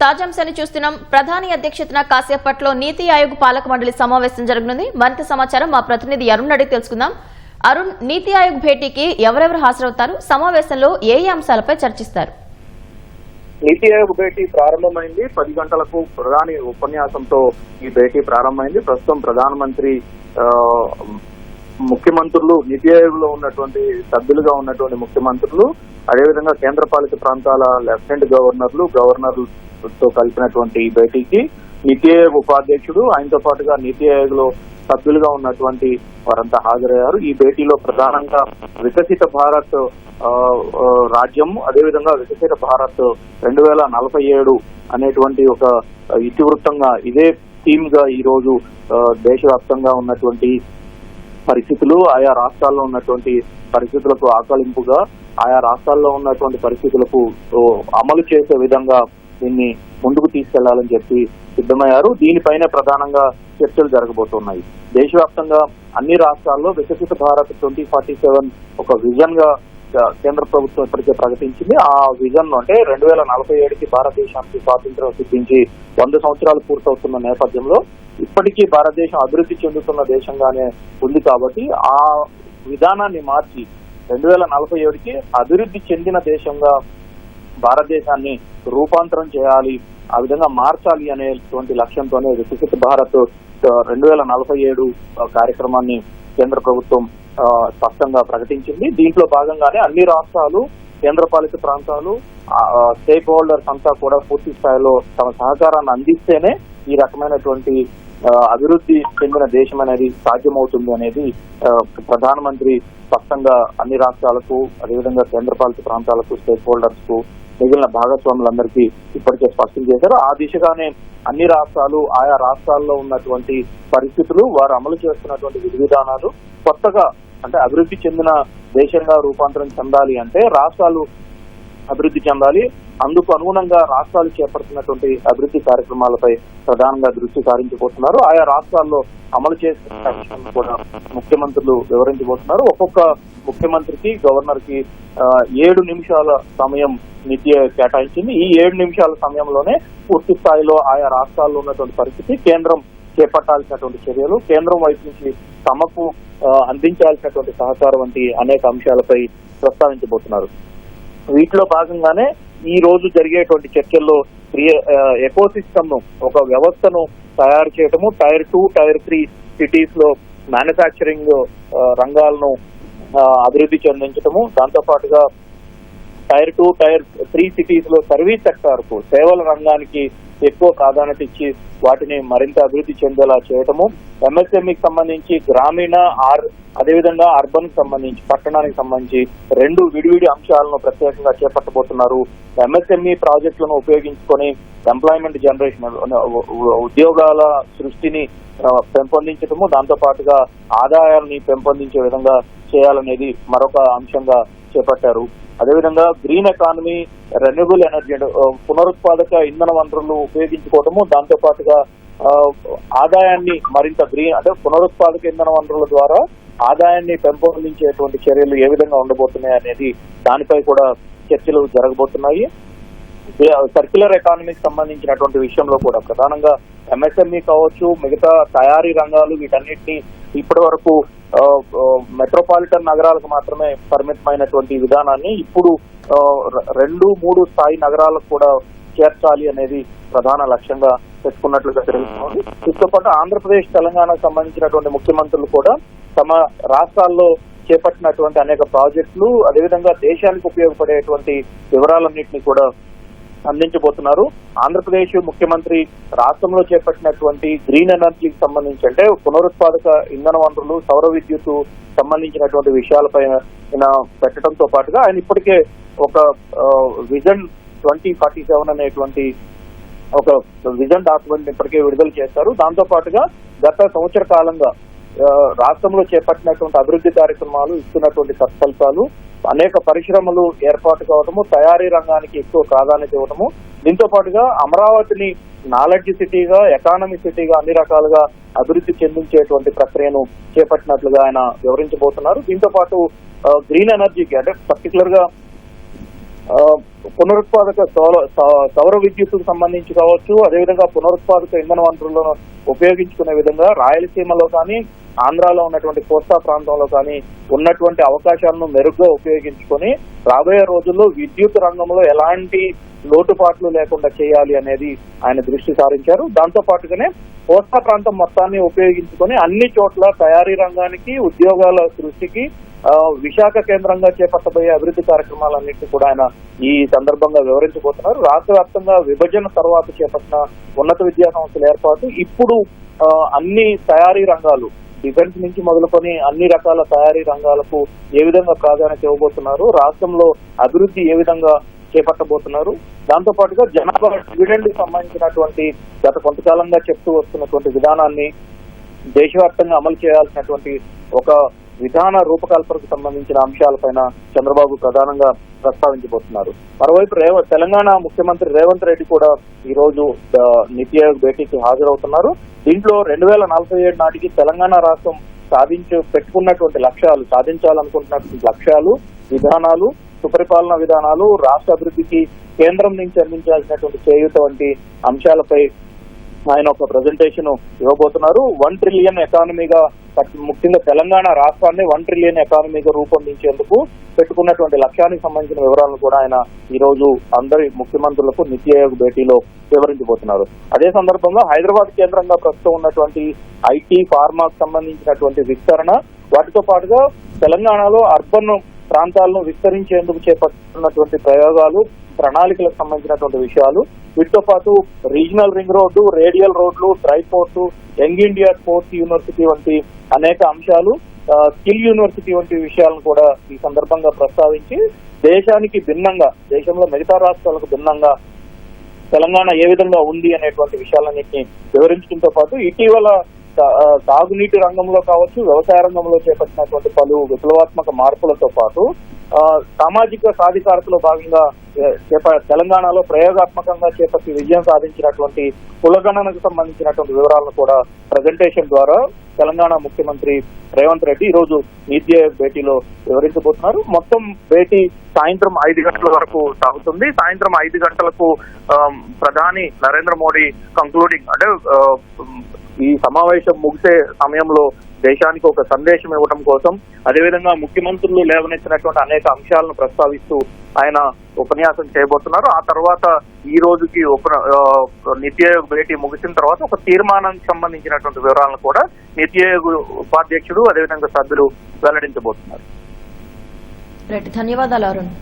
తాజాంశాన్ని చూస్తున్నాం. ప్రధాని అధ్యక్షతన కాసేపట్లో నీతి ఆయోగ్ పాలక మండలి సమావేశం జరగనుంది. మరింత సమాచారం మా ప్రతినిధి అరుణ్ అడిగి తెలుసుకుందాం. అరుణ్, నీతి ఆయోగ్ భేటీకి ఎవరెవరు హాజరవుతారు? సమావేశంలో ఏ అంశాలపై చర్చిస్తారు? నీతి ఆయోగ్ భేటీ ప్రారంభమైంది. 10 గంటలకు ప్రధాని ఉపన్యాసంతో ఈ భేటీ ప్రారంభమైంది. ప్రస్తుతం ప్రధానమంత్రి, ముఖ్యమంత్రులు, నీతి ఆయోగ్ లో ఉన్నటువంటి సభ్యులుగా ఉన్నటువంటి ముఖ్యమంత్రులు, అదేవిధంగా కేంద్ర పాలిత ప్రాంతాల లెఫ్టినెంట్ గవర్నర్లతో కలిపినటువంటి ఈ భేటీకి నీతి ఆయోగ్ ఉపాధ్యక్షుడు, ఆయనతో పాటుగా నీతి ఆయోగ్ లో సభ్యులుగా ఉన్నటువంటి వారంతా హాజరయ్యారు. ఈ భేటీలో ప్రధానంగా వికసిత భారత్ రాజ్యం, అదేవిధంగా వికసిత భారత్ 2047 అనేటువంటి ఒక ఇతివృత్తంగా ఇదే థీమ్ గా ఈ రోజు దేశవ్యాప్తంగా ఉన్నటువంటి పరిస్థితులు, ఆయా రాష్ట్రాల్లో ఉన్నటువంటి పరిస్థితులకు ఆకలింపుగా ఆయా రాష్ట్రాల్లో ఉన్నటువంటి పరిస్థితులకు అమలు చేసే విధంగా దీన్ని ముందుకు తీసుకెళ్లాలని చెప్పి సిద్ధమయ్యారు. దీనిపైన ప్రధానంగా చర్చలు జరగబోతున్నాయి. దేశవ్యాప్తంగా అన్ని రాష్ట్రాల్లో వికసిత భారత్ 2047 ఒక విజన్ గా కేంద్ర ప్రభుత్వం ఇప్పటికే ప్రకటించింది. ఆ విజన్ అంటే 2047కి భారతదేశానికి స్వాతంత్ర్యం సిద్ధించి 100 సంవత్సరాలు పూర్తవుతున్న నేపథ్యంలో ఇప్పటికీ భారతదేశం అభివృద్ధి చెందుతున్న దేశంగానే ఉంది. కాబట్టి ఆ విధానాన్ని మార్చి 2047కి అభివృద్ధి చెందిన దేశంగా భారతదేశాన్ని రూపాంతరం చేయాలి, ఆ విధంగా మార్చాలి అనేటువంటి లక్ష్యంతోనే వికసిత భారత్ 2047 కార్యక్రమాన్ని కేంద్ర ప్రభుత్వం స్పష్టంగా ప్రకటించింది. దీంట్లో భాగంగానే అన్ని రాష్ట్రాలు, కేంద్ర పాలిత ప్రాంతాలు, స్టేక్ హోల్డర్స్ అంతా కూడా పూర్తి స్థాయిలో తమ సహకారాన్ని అందిస్తేనే ఈ రకమైనటువంటి అభివృద్ధి చెందిన దేశం అనేది సాధ్యమవుతుంది అనేది ప్రధానమంత్రి స్పష్టంగా అన్ని రాష్ట్రాలకు, అదేవిధంగా కేంద్ర పాలిత ప్రాంతాలకు, స్టేక్ హోల్డర్స్ కు, మిగిలిన భాగస్వాములందరికీ ఇప్పటికే స్పష్టం చేశారు. ఆ దిశగానే అన్ని రాష్ట్రాలు, ఆయా రాష్ట్రాల్లో ఉన్నటువంటి పరిస్థితులు, వారు అమలు చేస్తున్నటువంటి విధి విధానాలు కొత్తగా అంటే అభివృద్ధి చెందిన దేశంగా రూపాంతరం చెందాలి అంటే రాష్ట్రాలు అభివృద్ధి చెందాలి. అందుకు అనుగుణంగా రాష్ట్రాలు చేపడుతున్నటువంటి అభివృద్ధి కార్యక్రమాలపై ప్రధానంగా దృష్టి సారించబోతున్నారు. ఆయా రాష్ట్రాల్లో అమలు చేస్తున్న విషయాన్ని కూడా ముఖ్యమంత్రులు వివరించబోతున్నారు. ఒక్కొక్క ముఖ్యమంత్రికి, గవర్నర్ కి 7 నిమిషాల సమయం నీతి కేటాయించింది. ఈ 7 నిమిషాల సమయంలోనే పూర్తి స్థాయిలో ఆయా రాష్ట్రాల్లో ఉన్నటువంటి పరిస్థితి, కేంద్రం చేపట్టాల్సినటువంటి చర్యలు, కేంద్రం వైపు నుంచి తమకు అందించాల్సినటువంటి సహకారం వంటి అనేక అంశాలపై ప్రస్తావించబోతున్నారు. వీటిలో భాగంగానే ఈ రోజు జరిగేటువంటి చర్చల్లో ఎకో సిస్టమ్ ను, ఒక వ్యవస్థను తయారు చేయటము, టైర్ 2, టైర్ 3 సిటీస్ లో మ్యానుఫ్యాక్చరింగ్ రంగాలను అభివృద్ధి చెందించటము, దాంతో పాటుగా టైర్ 2, టైర్ 3 సిటీస్ లో సర్వీస్ సెక్టార్ కు, సేవల రంగానికి ఎక్కువ ప్రాధాన్యత ఇచ్చి వాటిని మరింత అభివృద్ధి చెందేలా చేయటము, ఎంఎస్ఎంఈకి సంబంధించి గ్రామీణ, అదేవిధంగా అర్బన్ కి సంబంధించి, పట్టణానికి సంబంధించి 2 విడివిడి అంశాలను ప్రత్యేకంగా చేపట్టబోతున్నారు. ఎంఎస్ఎంఈ ప్రాజెక్టులను ఉపయోగించుకొని ఎంప్లాయ్మెంట్ జనరేషన్, ఉద్యోగాల సృష్టిని పెంపొందించటము, దాంతో పాటుగా ఆదాయాన్ని పెంపొందించే విధంగా చేయాలనేది మరొక అంశంగా చేపట్టారు. అదేవిధంగా గ్రీన్ ఎకానమీ, రెన్యూబుల్ ఎనర్జీ, పునరుత్పాదక ఇంధన వనరులు ఉపయోగించుకోవటము, దాంతో పాటుగా ఆదాయాన్ని మరింత అంటే పునరుత్పాదక ఇంధన వనరుల ద్వారా ఆదాయాన్ని పెంపొందించేటువంటి చర్యలు ఏ విధంగా ఉండబోతున్నాయి అనేది దానిపై కూడా చర్చలు జరగబోతున్నాయి. సర్క్యులర్ ఎకానమీకి సంబంధించినటువంటి విషయంలో కూడా ప్రధానంగా ఎంఎస్ఎంఈ కావచ్చు, మిగతా తయారీ రంగాలు, వీటన్నిటిని ఇప్పటి వరకు మెట్రోపాలిటన్ నగరాలకు మాత్రమే పరిమితమైనటువంటి విధానాన్ని ఇప్పుడు 2-3 స్థాయి నగరాలకు కూడా చేర్చాలి అనేది ప్రధాన లక్ష్యంగా పెట్టుకున్నట్లుగా తెలుస్తోంది. దీంతో పాటు ఆంధ్రప్రదేశ్, తెలంగాణకు సంబంధించినటువంటి ముఖ్యమంత్రులు కూడా తమ రాష్ట్రాల్లో చేపట్టినటువంటి అనేక ప్రాజెక్టులు, అదేవిధంగా దేశానికి ఉపయోగపడేటువంటి వివరాలన్నింటినీ కూడా అందించబోతున్నారు. ఆంధ్రప్రదేశ్ ముఖ్యమంత్రి రాష్ట్రంలో చేపట్టినటువంటి గ్రీన్ ఎనర్జీకి సంబంధించి, అంటే పునరుత్పాదక ఇంధన వనరులు, సౌర విద్యుత్ సంబంధించినటువంటి విషయాలపై పెట్టడంతో పాటుగా ఆయన ఇప్పటికే ఒక విజన్ 2047 అనేటువంటి ఒక విజన్ డాక్యుమెంట్ ఇప్పటికే విడుదల చేశారు. దాంతో పాటుగా గత సంవత్సర కాలంగా రాష్ట్రంలో చేపట్టినటువంటి అభివృద్ధి కార్యక్రమాలు ఇస్తున్నటువంటి సత్ఫలితాలు, అనేక పరిశ్రమలు ఏర్పాటు కావటము, తయారీ రంగానికి ఎక్కువ ప్రాధాన్యత ఇవ్వటము, దీంతో పాటుగా అమరావతిని నాలెడ్జ్ సిటీగా, ఎకానమీ సిటీగా అన్ని రకాలుగా అభివృద్ధి చెందించేటువంటి ప్రక్రియను చేపట్టినట్లుగా ఆయన వివరించబోతున్నారు. దీంతో పాటు గ్రీన్ ఎనర్జీకి, అంటే పర్టికులర్ గా పునరుత్పాదక సౌర విద్యుత్తుకు సంబంధించి కావచ్చు, అదేవిధంగా పునరుత్పాదక ఇంధన వనరులను ఉపయోగించుకునే విధంగా రాయలసీమలో కానీ ఆంధ్రాలో ఉన్నటువంటి కోస్తా ప్రాంతంలో కానీ ఉన్నటువంటి అవకాశాలను మెరుగ్గా ఉపయోగించుకొని రాబోయే రోజుల్లో విద్యుత్ రంగంలో ఎలాంటి లోటుపాట్లు లేకుండా చేయాలి అనేది ఆయన దృష్టి సారించారు. దాంతో పాటుగానే కోస్తా ప్రాంతం మొత్తాన్ని ఉపయోగించుకొని అన్ని చోట్ల తయారీ రంగానికి, ఉద్యోగాల సృష్టికి విశాఖ కేంద్రంగా చేపట్టబోయే అభివృద్ధి కార్యక్రమాలన్నింటినీ కూడా ఆయన ఈ సందర్భంగా వివరించబోతున్నారు. రాష్ట్ర వ్యాప్తంగా విభజన తర్వాత చేపట్టిన ఉన్నత విద్యా సంస్థల ఏర్పాటు, ఇప్పుడు అన్ని తయారీ రంగాలు డిఫెన్స్ నుంచి మొదలుకొని అన్ని రకాల తయారీ రంగాలకు ఏ విధంగా ప్రాధాన్యత ఇవ్వబోతున్నారు, రాష్ట్రంలో అభివృద్ధి ఏ విధంగా చేపట్టబోతున్నారు, దాంతో పాటుగా జనాభా డివిడెండ్ సంబంధించినటువంటి గత కొంతకాలంగా చెప్తూ వస్తున్నటువంటి విధానాన్ని దేశవ్యాప్తంగా అమలు చేయాల్సినటువంటి ఒక విధాన రూపకల్పనకు సంబంధించిన అంశాలపైన చంద్రబాబు ప్రధానంగా ప్రస్తావించబోతున్నారు. మరోవైపు తెలంగాణ ముఖ్యమంత్రి రేవంత్ రెడ్డి కూడా ఈ రోజు నీతి ఆయోగ్ భేటీకి హాజరవుతున్నారు. దీంట్లో 2047 నాటికి తెలంగాణ రాష్ట్రం పెట్టుకున్నటువంటి లక్ష్యాలు, సాధించాలనుకుంటున్నటువంటి లక్ష్యాలు, విధానాలు, సుపరిపాలన విధానాలు, రాష్ట్ర అభివృద్ధికి కేంద్రం నుంచి అందించాల్సినటువంటి చేయూత వంటి అంశాలపై ఆయన ఒక ప్రజెంటేషన్ ఇవ్వబోతున్నారు. 1 ట్రిలియన్ ఎకానమీగా, ముఖ్యంగా తెలంగాణ రాష్ట్రాన్ని 1 ట్రిలియన్ ఎకానమీగా రూపొందించేందుకు పెట్టుకున్నటువంటి లక్ష్యానికి సంబంధించిన వివరాలను కూడా ఆయన ఈ రోజు అందరి ముఖ్యమంత్రులకు నీతి ఆయోగ్ భేటీలో వివరించబోతున్నారు. అదే సందర్భంగా హైదరాబాద్ కేంద్రంగా ప్రస్తుతం ఉన్నటువంటి ఐటీ, ఫార్మాకు సంబంధించినటువంటి విస్తరణ, వాటితో పాటుగా తెలంగాణలో అర్బన్ ప్రాంతాలను విస్తరించేందుకు చేపడుతున్నటువంటి ప్రయోగాలు, ప్రణాళికలకు సంబంధించినటువంటి విషయాలు, వీటితో పాటు రీజనల్ రింగ్ రోడ్డు, రేడియల్ రోడ్లు, dry port, young India sports university వంటి అనేక అంశాలు, స్కిల్ యూనివర్సిటీ వంటి విషయాలను కూడా ఈ సందర్భంగా ప్రస్తావించి దేశానికి భిన్నంగా, దేశంలో మిగతా రాష్ట్రాలకు భిన్నంగా తెలంగాణ ఏ విధంగా ఉంది అనేటువంటి విషయాలన్నింటినీ వివరించడంతో పాటు ఇటీవల సాగునీటి రంగంలో కావచ్చు, వ్యవసాయ రంగంలో చేపట్టినటువంటి పలు విప్లవాత్మక మార్పులతో పాటు సామాజిక సాధికారతలో భాగంగా తెలంగాణలో ప్రయోగాత్మకంగా చేపట్టి విజయం సాధించినటువంటి కులగణనకు సంబంధించినటువంటి వివరాలను కూడా ప్రజెంటేషన్ ద్వారా తెలంగాణ ముఖ్యమంత్రి రేవంత్ రెడ్డి ఈ రోజు నీతి ఆయోగ్ భేటీలో వివరించబోతున్నారు. మొత్తం భేటీ సాయంత్రం 5 గంటల వరకు సాగుతుంది. సాయంత్రం 5 గంటలకు ప్రధాని నరేంద్ర మోడీ కంక్లూడింగ్, అంటే ఈ సమావేశం ముగిసే సమయంలో దేశానికి ఒక సందేశం ఇవ్వడం కోసం, అదేవిధంగా ముఖ్యమంత్రులు లేవనెత్తినటువంటి అనేక అంశాలను ప్రస్తావిస్తూ ఆయన ఉపన్యాసం చేయబోతున్నారు. ఆ తర్వాత ఈ రోజుకి నీతి ఆయోగ్ భేటీ ముగిసిన తర్వాత ఒక తీర్మానానికి సంబంధించినటువంటి వివరాలను కూడా నీతి ఆయోగ్ ఉపాధ్యక్షుడు, అదేవిధంగా సభ్యులు వెల్లడించబోతున్నారు. ధన్యవాదాలు అరుణ్.